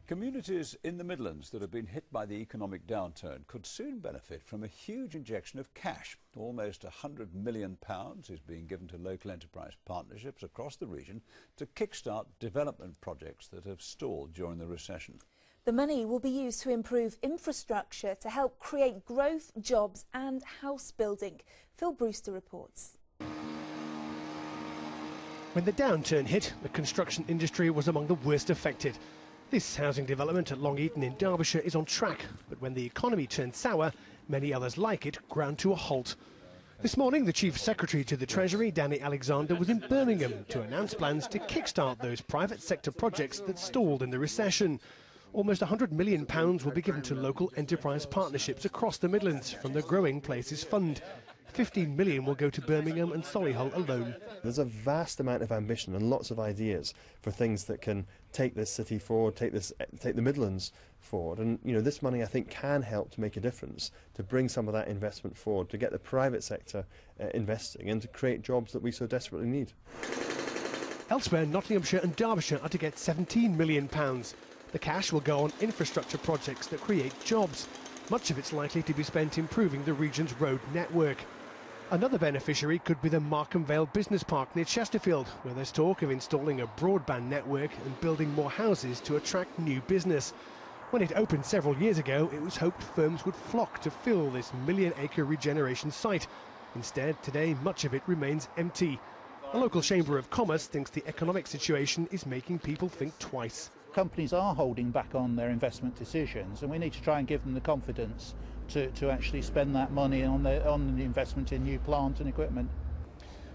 Communities in the Midlands that have been hit by the economic downturn could soon benefit from a huge injection of cash. Almost £100 million is being given to local enterprise partnerships across the region to kickstart development projects that have stalled during the recession. The money will be used to improve infrastructure to help create growth, jobs and house building. Phil Brewster reports. When the downturn hit, the construction industry was among the worst affected. This housing development at Long Eaton in Derbyshire is on track, but when the economy turned sour, many others like it ground to a halt. This morning, the Chief Secretary to the Treasury, Danny Alexander, was in Birmingham to announce plans to kickstart those private sector projects that stalled in the recession. Almost £100 million will be given to local enterprise partnerships across the Midlands from the Growing Places Fund. £15 million will go to Birmingham and Solihull alone. There's a vast amount of ambition and lots of ideas for things that can take this city forward, take the Midlands forward. And this money, I think, can help to make a difference, to bring some of that investment forward, to get the private sector investing and to create jobs that we so desperately need. Elsewhere, Nottinghamshire and Derbyshire are to get £17 million. The cash will go on infrastructure projects that create jobs. Much of it's likely to be spent improving the region's road network. Another beneficiary could be the Markham Vale Business Park near Chesterfield, where there's talk of installing a broadband network and building more houses to attract new business. When it opened several years ago, it was hoped firms would flock to fill this million-acre regeneration site. Instead, today, much of it remains empty. A local chamber of commerce thinks the economic situation is making people think twice. Companies are holding back on their investment decisions, and we need to try and give them the confidence to actually spend that money on the investment in new plant and equipment.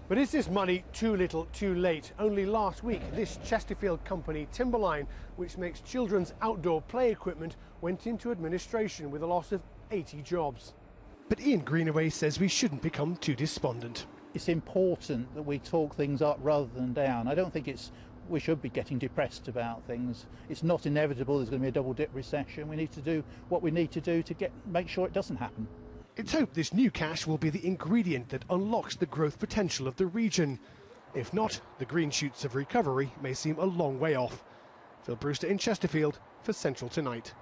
But is this money too little, too late? Only last week, this Chesterfield company, Timberline, which makes children's outdoor play equipment, went into administration with a loss of 80 jobs. But Ian Greenaway says we shouldn't become too despondent. It's important that we talk things up rather than down. I don't think we should be getting depressed about things. It's not inevitable there's going to be a double-dip recession. We need to do what we need to do to make sure it doesn't happen. It's hoped this new cash will be the ingredient that unlocks the growth potential of the region. If not, the green shoots of recovery may seem a long way off. Phil Brewster in Chesterfield for Central Tonight.